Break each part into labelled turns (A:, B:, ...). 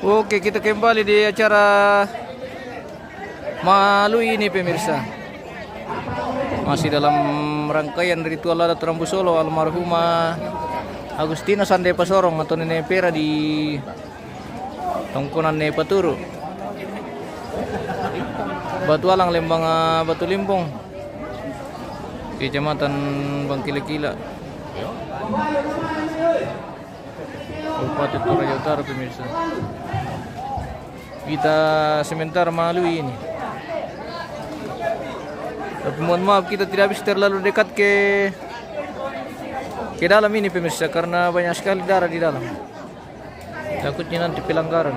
A: Oke, kita kembali di acara malu ini pemirsa. Masih dalam rangkaian ritual adat Rambu Solo almarhumah Agustina Sande Pasorong atau Nenek Pera di Tongkonan Nepaturu, Batu Alang, Lembang, Batu Limpong, Kecamatan Bangkila-Kila, Kabupaten Toraja Utara pemirsa. Kita sementara melalui ini. Tapi mohon maaf kita tidak bisa terlalu dekat ke dalam ini pemirsa karena banyak sekali darah di dalam. Takutnya nanti pelanggaran.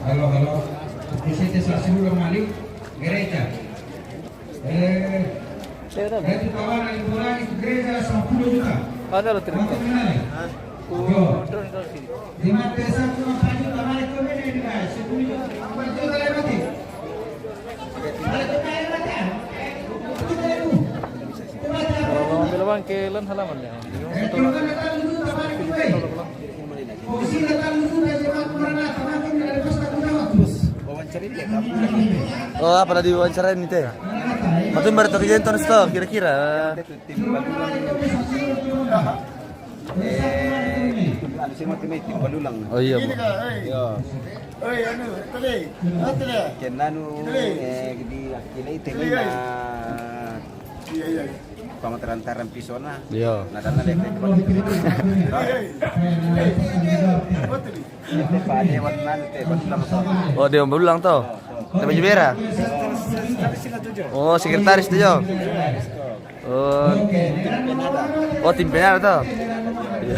B: Halo, presente Sassuolo Mali, gereja. Itu kawan yang mulai gereja 10 juta.
A: Ada lo terima.
B: Di desa cuma pagi kemarin kemarin ini guys, 10 juta. Apa itu kalian mati?
A: Kalau ambil uang ke lan halaman ya.
C: Oh, apa tadi wawancarain nih teh? Mungkin baru terjadi tahun stop kira-kira. Oh iya, Bu.
D: Oi, anu, tadi.
C: Kenanu di akilai tengah. Iya. Pamaterantaran pisona.
A: Iya.
C: Nadana lek Oh, dia berulang toh. Tapi Jubera. Oh, sekretaris tuh, Jo. Oh, tim penara toh. Iya.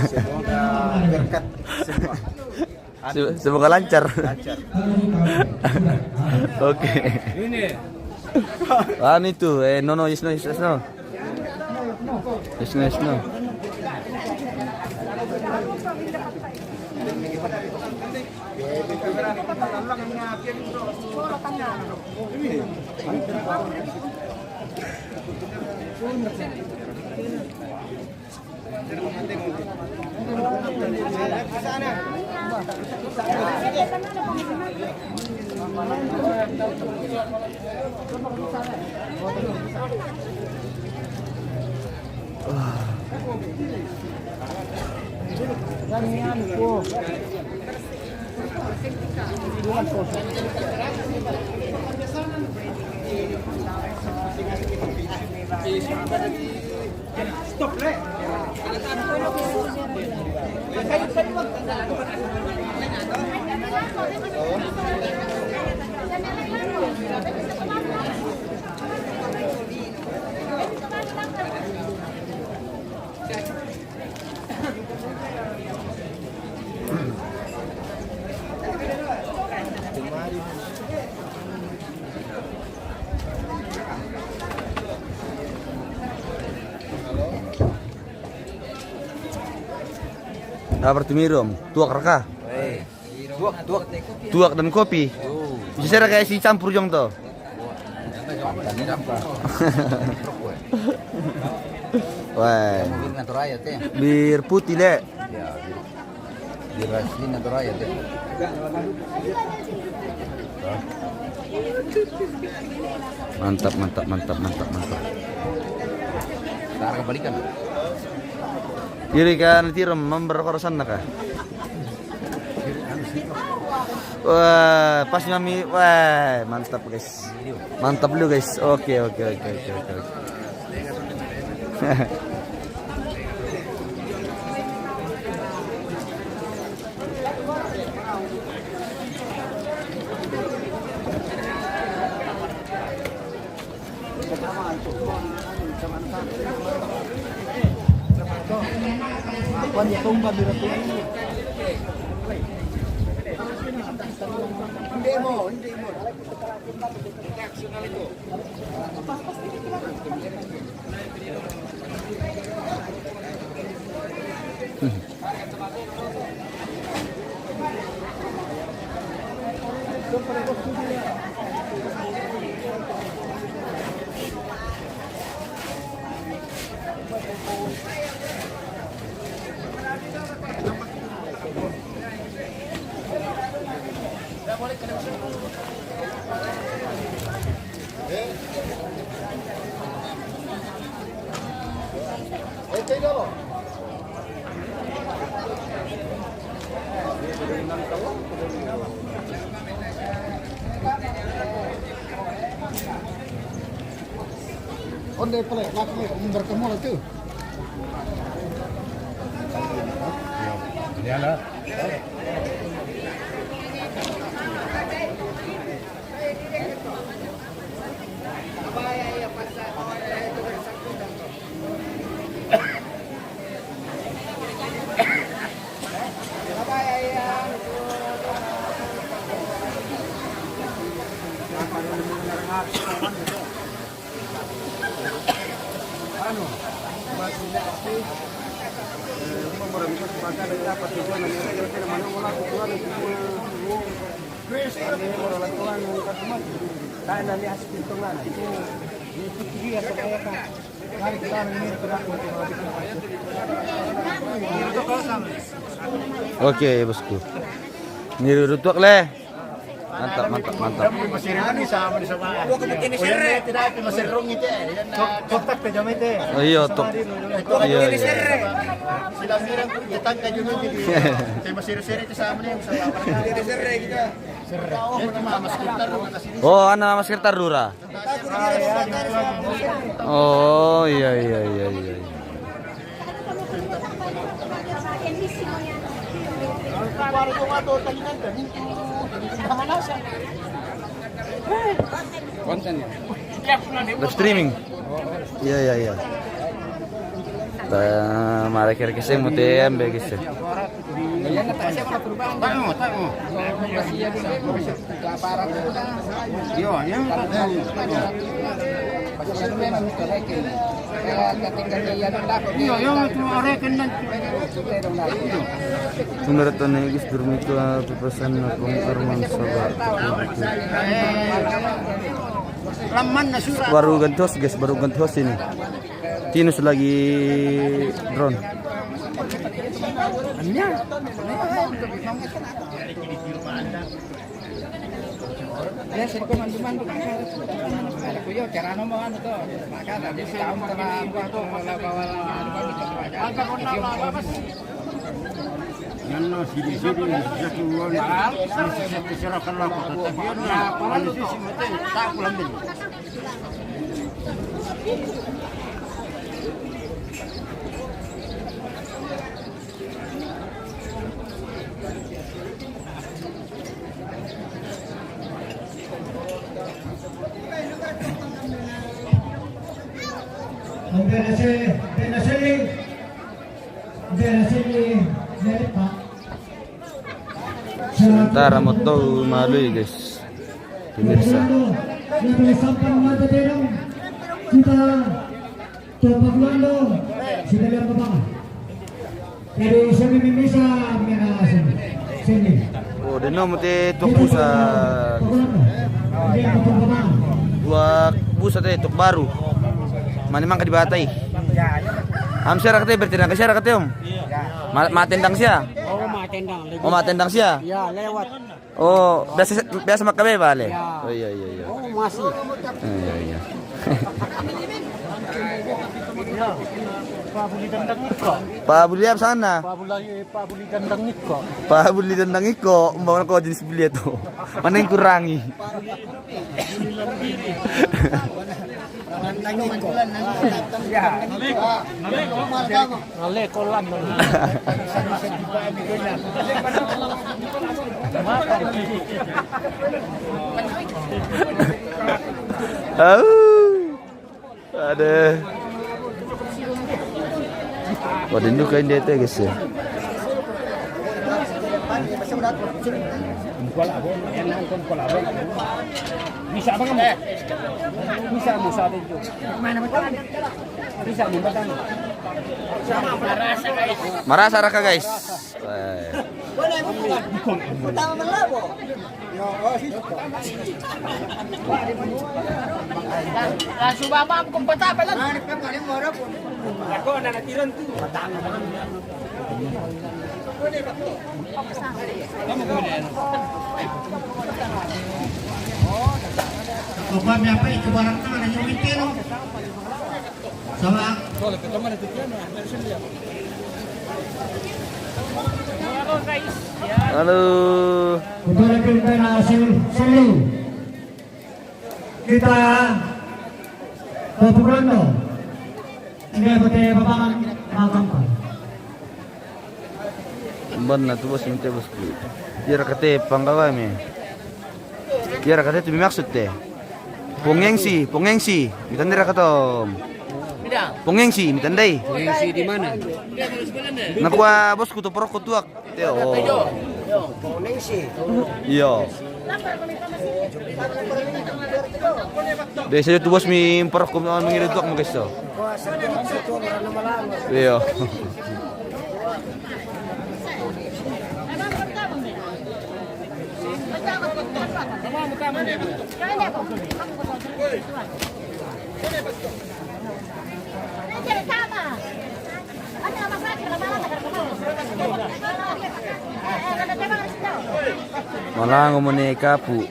D: Semoga berkat semua.
C: Semoga lancar. Oke.
D: Ini.
C: Itu no yes no. Yes no. Dapat tumirom, tuak raka. Tuak dan kopi. Bisa kayak si campur jong to. Wah. Bir putih le. Mantap.
A: Cara kebalikan.
C: Iri kan tiram memberkorosan naka. Wah, pas mami, wah, mantap guys. Mantap lu guys. Oke.
D: Onde pala, laki bertemu itu.
C: Oke, bosku. Niru rutuk le. Mantap.
D: Masih ini sama di sama. Ini sere. Tidak masih rong itu. Kontak ke jam itu.
C: Oh iya, tok. Iya.
D: Sila mirang kita kan juga jadi. Saya masih sere itu sama nih sama apa. Ini sere kita. Sere. Mas sekitar makasih.
C: Oh, anak Mas Sekretar Lura. Oh, iya. Live streaming. Iya. Mari kita kesini mau TM guys. Menurut Tony guys bermikir pesan pengkorban sabar. Baru gantos guys, ini. Tinus lagi drone.
E: Ya, sih komandan ada kuyo cara nomongan itu. Maka tadi setahun telah waktu kawal
D: Nano sidi-sidi satu mahal, satu serahkan lah kota Tabian. Ya, kalau sih semuanya tak pulang dulu.
C: Sementara moto malu guys. Pemirsa. Oh, deno mati tuk busa. Dua busa teh tuk baru. Mani mang kadibatai. Am syara kate bertendang ke syara kate om. Matendang sia.
E: Oh, matendang.
C: Oh, matendang sia.
E: Ya, lewat.
C: Oh, biasa makabe bale. Oh iya.
E: Oh, masih.
C: Iya.
E: Pak Buli tendang iko.
C: Pak Buli apa sana?
E: Pak Buli tendang iko.
C: Pak Buli tendang iko, membangun kau jenis beli itu. Mana yang kurangi?
E: Ya. Nale kolan.
C: Ada. Wah, ini kain dia tuh guys ya.
E: Bisa apa kamu? Bisa musa itu. Mana betul? Bisa betul.
C: Marasa raka guys.
E: Subaba kung pata pa lang. Ako na natiran tu.
B: Kumpam apa itu barang tangan yang mikir. Sama.
C: Halo.
B: Untuk lebih hasil selu. Kita Bapukrando. Ini betul bapak makan.
C: Ban na tu bos minta bosku. Kira kate panggawame. Kira kate tu maksud teh. Pongengsi. Mitandira katom. Pongengsi, mitandai.
E: Pengungsi di mana?
C: Nakwa bosku tu porok tuak. Teo. Iya. Desa tu bos mi porok ko mengirit tuak mo guys to. Iya. Malah ngomongin kapu.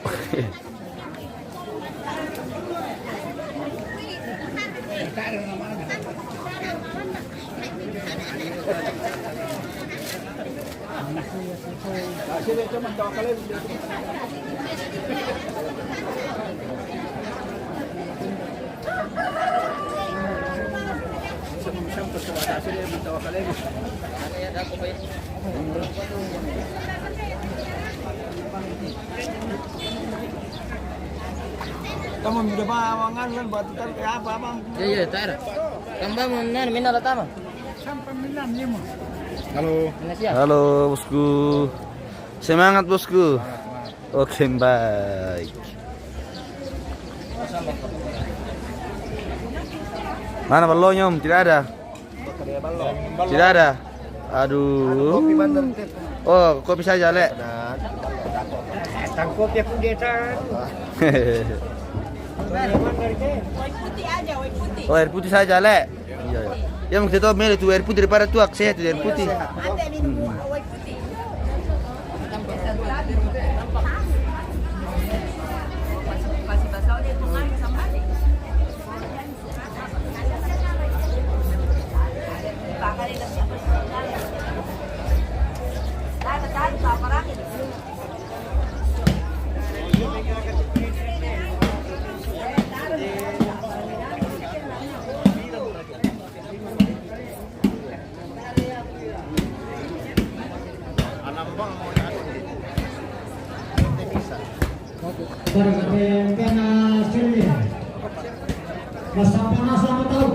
E: Kamu sudah bawangan kan batu tadi apa bang?
A: Iya, tak ada. Kamu mana mina datang?
E: Sampai minam lima.
A: Halo.
C: Halo bosku. Semangat bosku. Oke, baik. Mana balonnya om? Tidak ada. Tidak ada. Aduh. Oh, kopi saja, Lek.
E: Tangkap ya pun desa.
C: Oh, air putih saja, Lek. Iya, iya. Ya maksud itu milih tuh air putih daripada tuak sehat air putih.
B: Berkena sini. Bersama selamat tahun.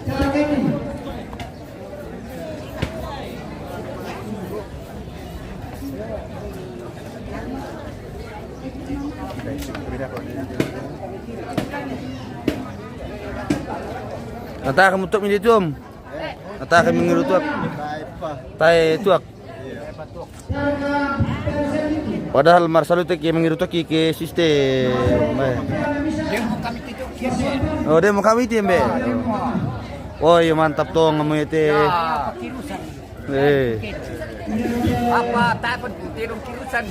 B: Cara ini.
C: Nata kamu tuak minit jom. Nata kami ngiru tuak. Tai tuak. Padahal Marcelo tek yang mengiru tuak ke sistem. Oh, dia mau kami tim be. Oh, iya mantap toh ngamu itu.
E: Apa takut tirung kirusan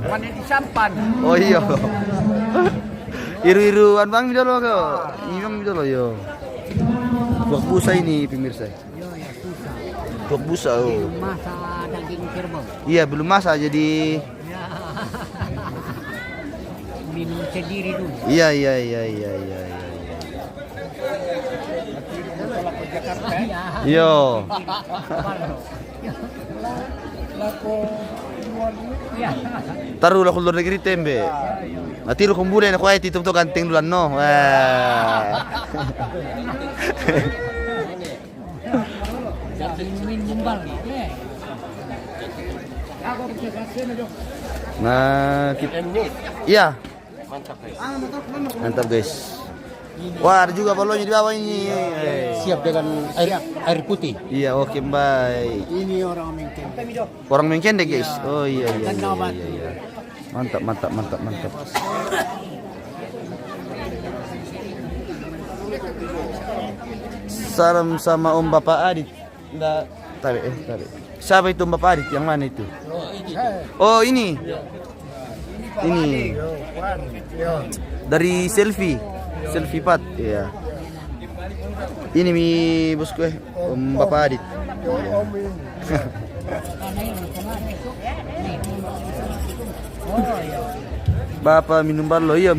E: mana disampan.
C: Oh iya. Iru-iruan bang midolo ko. Ibang midolo yo. Tuak busa ini pemirsa. Tuak busa. Oh.
E: Masa daging kerbau.
C: Iya belum masak jadi.
E: Minum sendiri dulu.
C: Iya. Yo. Taruh lah kulur negeri tembe. Nanti lu kumpulin aku ayat itu ganting duluan no. Nah, kita, iya. Mantap guys. Wah, ada juga balonnya di bawah ini.
D: Siap dengan air putih.
C: Iya, oke, baik.
D: Ini orang Mengken.
C: Orang Mengken deh guys. Oh iya. Mantap. Salam sama Om Bapak Adit. Enggak, tarik. Siapa itu Om Bapak Adit? Yang mana itu? Oh, ini. Ini. Dari selfie pat, ya. Ini mi bosku Om Bapak Adit. Bapak minum ballo, iya.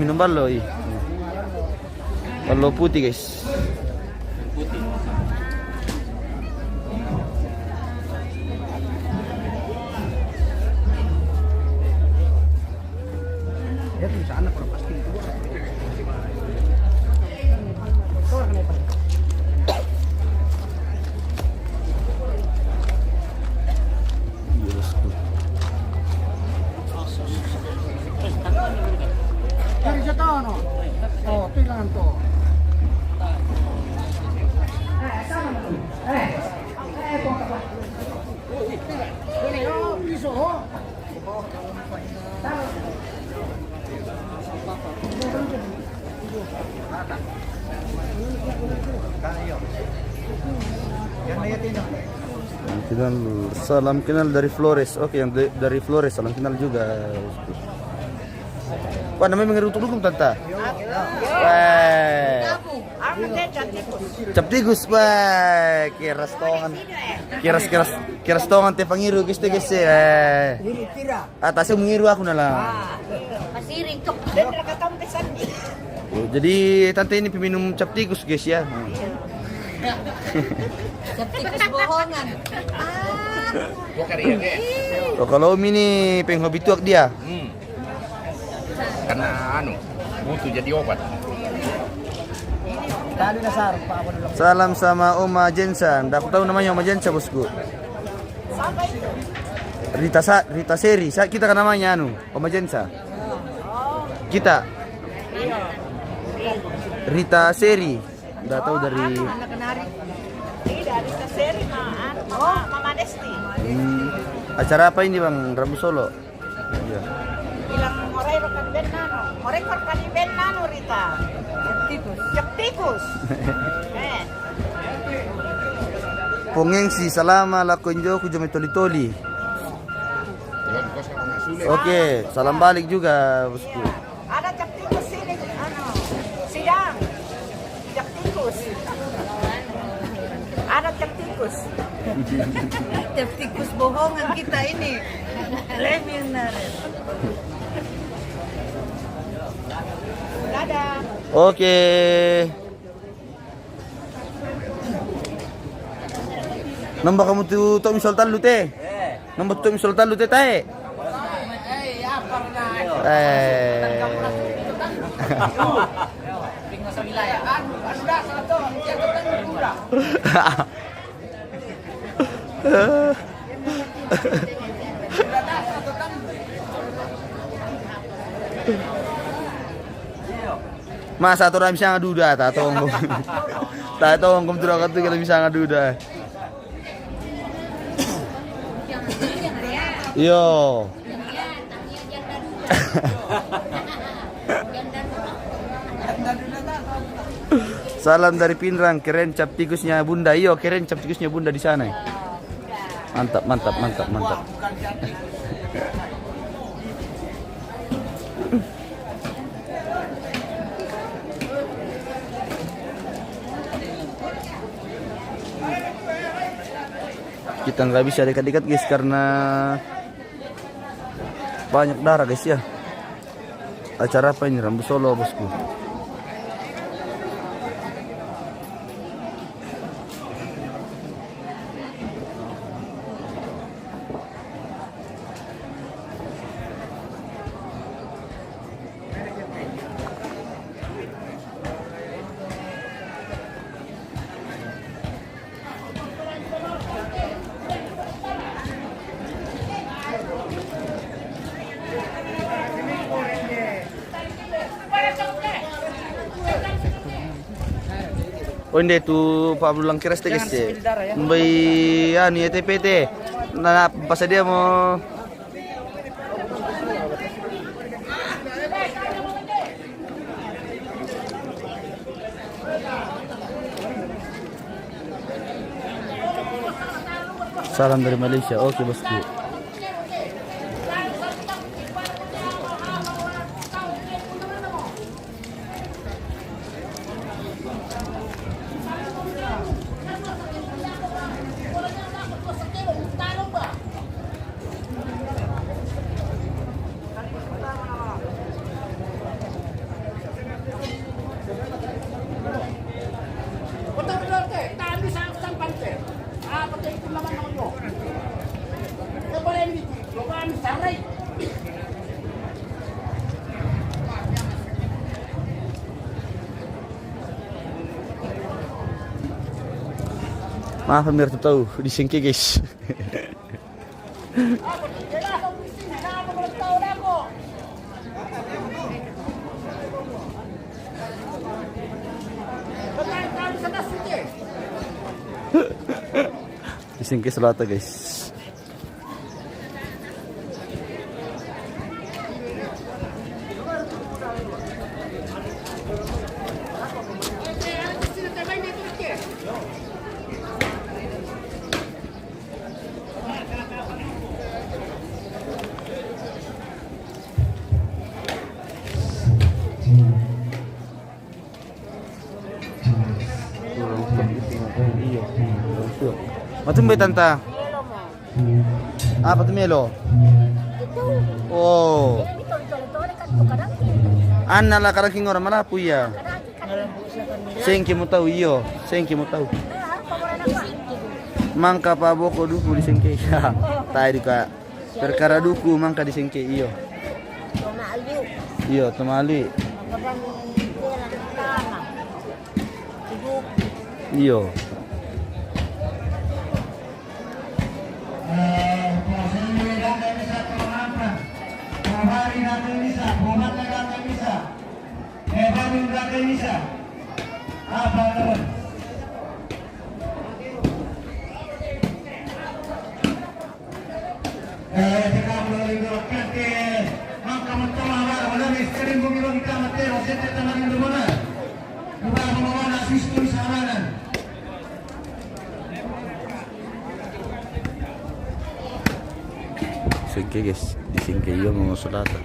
C: Ballo putih guys. Salam kenal dari Flores. Oke, yang dari Flores salam kenal juga. Wah, namanya mengerutuk dulu tante. Wah. Cap tikus, wah. Kiras tongan te pangiru guys te guys. Atasnya mengiru aku nala.
F: Masiring kok dan nakatampesan.
C: Jadi tante ini peminum cap tikus guys ya.
F: Cap tikus bohongan.
C: Oh, kalau Om ini penghobi tuak dia.
D: Karena butuh jadi obat.
C: Salam sama Oma Jensa. Nggak aku tahu namanya Oma Jensa bosku. Rita Seri. Kita kan namanya Oma Jensa. Kita. Rita Seri. Nggak tahu dari.
F: Tidak, Rita Seri Mama Desti.
C: Acara apa ini Bang? Rabu Solo. Iya.
F: Bilang moray rokan ben nano. Moray korkan ben nano Rita. Cap tikus.
C: Pongengsi salama lakonjo ku jome toli-toli. Oke, salam balik juga bosku.
F: Ada cap tikus sini, sidang. Cap tikus. tikus. Tiap tikus bohongan kita ini. Leminar. Dadah.
C: Oke. Nambah kamu tuh misal talu teh. Nambah tuh misal talu teh tae. Masa orang bisa ngaduda tak tong. Tak tong kum tuh kata kita bisa ngaduda. Yo. Salam dari Pinrang, keren cap tikusnya Bunda. Iyo, keren cap tikusnya Bunda di sana. Mantap, mantap, mantap, mantap. Kita nggak bisa dekat-dekat guys karena banyak darah guys ya. Acara apa ini? Rambu Solo bosku. Oh ini tuh Pak Abdul Langkiras guys ya. Mbak ya nih TPT. Nah pas dia mau salam dari Malaysia. Oke bosku. Maaf pemirsa tahu di singki guys. Di singki selatan guys. Macam ba tanta? Apa tu melo? Oh. Anna la karaking orang malapu ya. Sengki mo tahu iyo, sengki mo tahu. Mangka pa boko duku di sengke. Tayo di ka. Perkara duku mangka di sengke iyo. Iyo, tumali. Iyo. Singke guys, di singke iyo mga sulatan.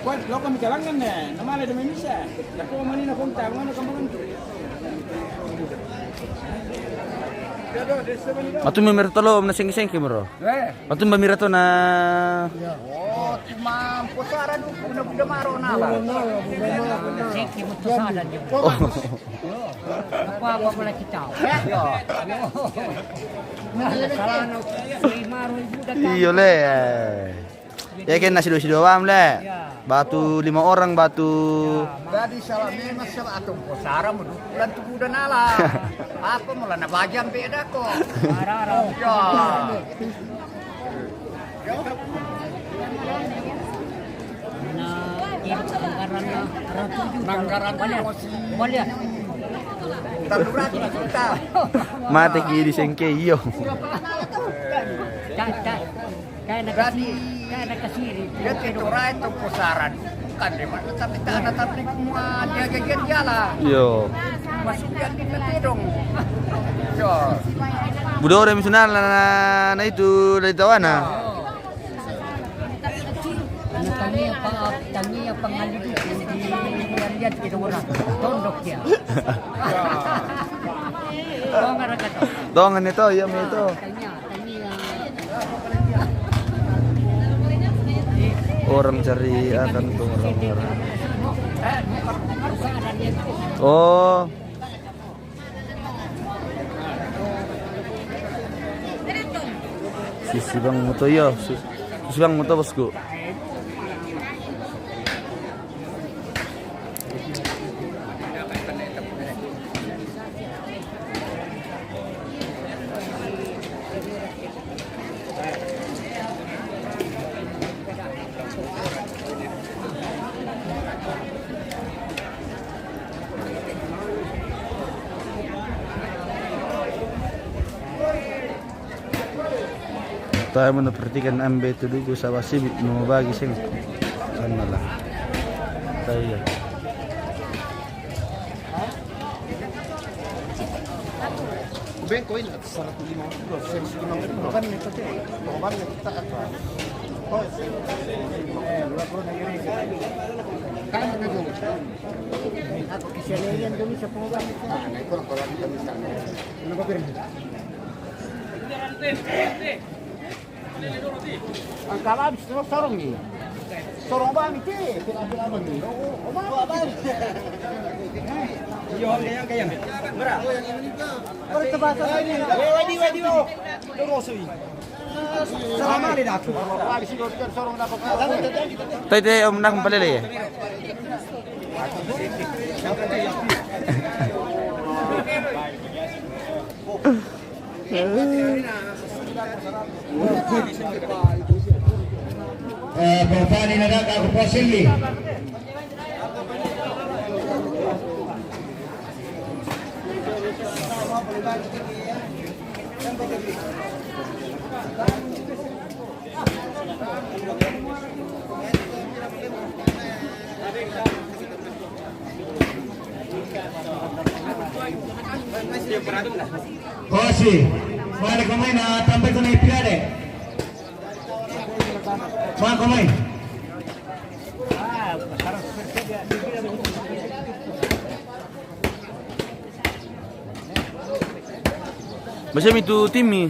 E: Kuat lo kami kalangan ya, nama ada Indonesia. Aku mana nak kontak, mana kamu kan?
C: Atau memirto lo na sing-sing bro. Atau memirto na
F: Oh, timang pusaran udah maro nala. Seki pusaran dia. Apa pula kita? Ya. Salah no. Maro ibu datang.
C: iyo le. Ya kan nasi dua doang le. Batu 5 orang batu.
F: Jadi salah memang salah atau pusaran bulan tu udah nala. Apa mula na bajam beda kok. Ya. Nanggaran boleh. Taluran kita.
C: Mate kiri sengke iyo.
F: Kaya nakasiri. Dia tiduran itu pusaran. Bukan di mana tapi tanah tapi semua dia jalan.
C: Iyo.
F: Masuk dia di dong. Yo.
C: Budore misunal na itu dari tawana.
F: Tanya pengalih lihat kita orang tondok dia.
C: Dongan itu iya mo itu. Orang cari akan tuh orang. Oh. Si Bang Muto yo. Si Bang Muto bosku. Tayo mo napertikan ambe tudugo sa wasibit mo bagi sing ano lang. Tayo.
D: Ben ko in at 150 kan nito te. Bawa kita apa? Oh, kan nito. Ako kisalayan dumi sa punggan. Ah, naiko ko lang kami sa. Ano ba pero? Ang kalab sorong ni. Sorong ba mi te? Pila ba ni? O ba? Yo yang kaya. Mara. Ora tabasa ni. Wadi oh. Dorosui. Sama ni dak. Wali siguro sorong na pa.
C: Tayo om nak palele.
B: Bapani na daga ako posili. Kosi, mana kamay na tampay ko na ipilade. Mana kamay?
C: Macam itu tim ni.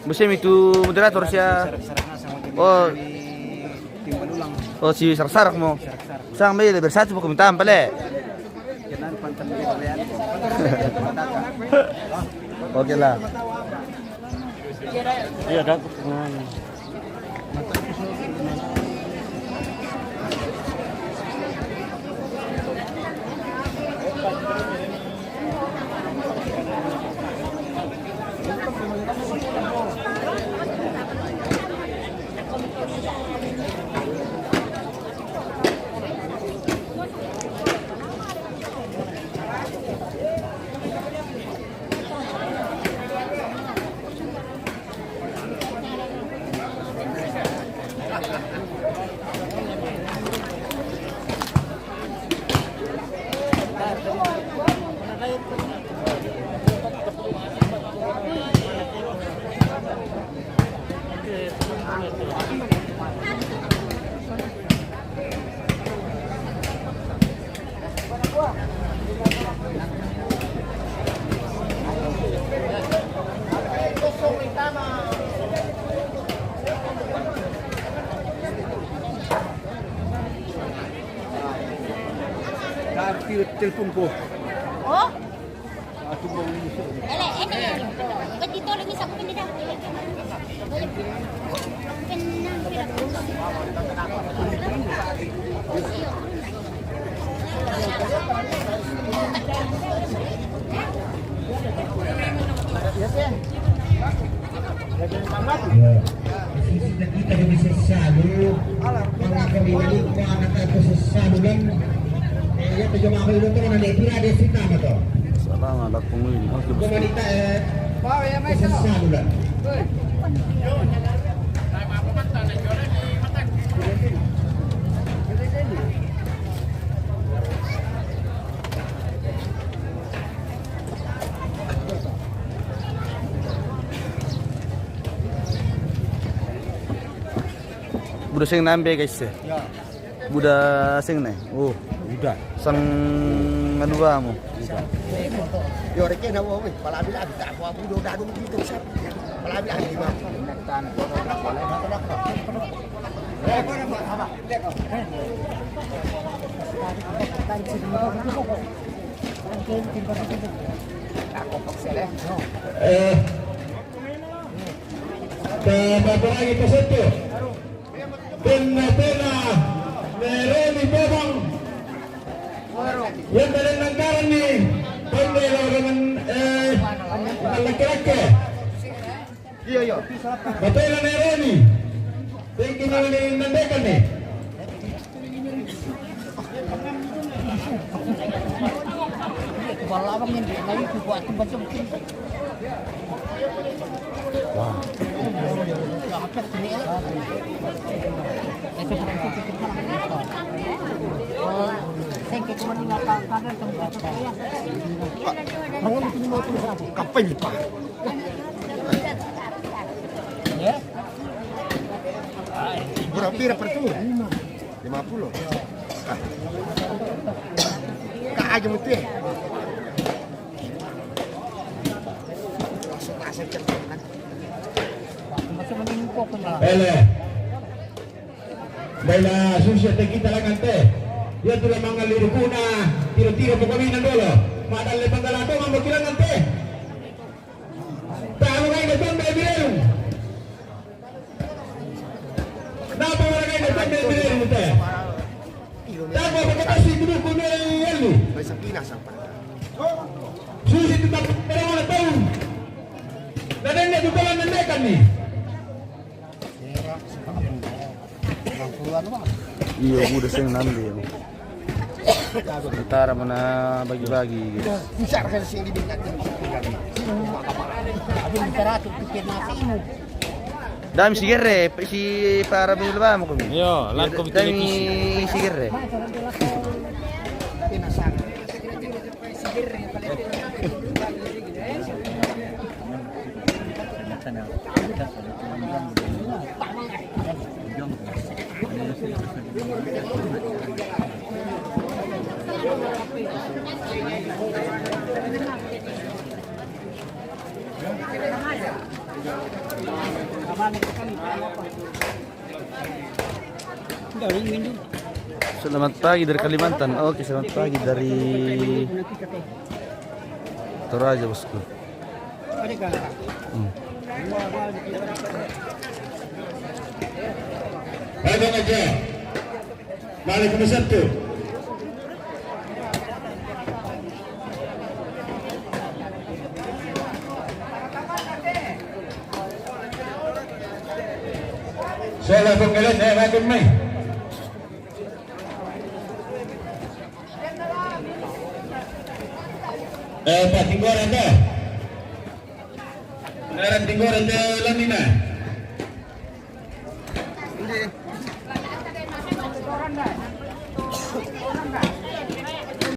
C: Macam itu moderator siya. Oh. Oh si sarsarak mo. Sang may bersatu po kumintaan pala. Oke lah. Iya dah.
D: teleponku.
G: Oh? Ini. Ba't dito lang isa ko pinita?
B: Sudah kita bisa selalu mga kami mga anak sa salugan. Ya to yung mga iluto na netira de sita mo to.
C: Salamat at pumili.
B: Kumanita sa salugan.
C: Budak sing nambe guys ya. Budak sing nih. Oh,
D: Udah.
C: sang anu ba mo?
D: Yo reke na wo, palabi abi ta ako do dado dito sa. Palabi abi di ba?
B: Lagi po sa ito. Pena Neroni Bobang. Yan dalang nanggaran ni Pandelo dengan laki-laki.
D: Iya.
B: Betul na Neroni. Tingin na ni nandekan ni.
E: Balawang yan, ngayon kukuha at bansang
C: Wah.
D: Kapal pa.
E: Ya?
D: Berapa pira per tuh? 50. Kak aja mesti. Langsung cepat.
E: Masih meningkok na.
B: Ele. Baila susia te kita lang ante. Yan tulang mga lirukuna. Tiro-tiro po kami ng dolo. Madali pagdalato mga magkilang ante. Tama kayo na doon, baby rin. Napa wala kayo na doon, baby rin mo te. Tama pagkakasi dulu ko na yelo.
D: May sa Pinas ang pala.
B: Susi tetap pero wala taon. Nadanya juga lang nandekan ni.
C: Iya, budak sing nambe. Utara mana bagi-bagi.
D: Bisa kan sih di natin.
E: Abi bicara tu pikir nasi mo.
C: Dami sigere, si para bilba mo kami.
A: Yo, lang ko
C: Dami sigere. Selamat pagi dari Kalimantan. Oke, selamat pagi dari Toraja, bosku.
B: Bago aja. Balik ke satu. Soalnya penggalan saya makin main. Pak Tinggor ada. Beneran Tinggor ada Lamina.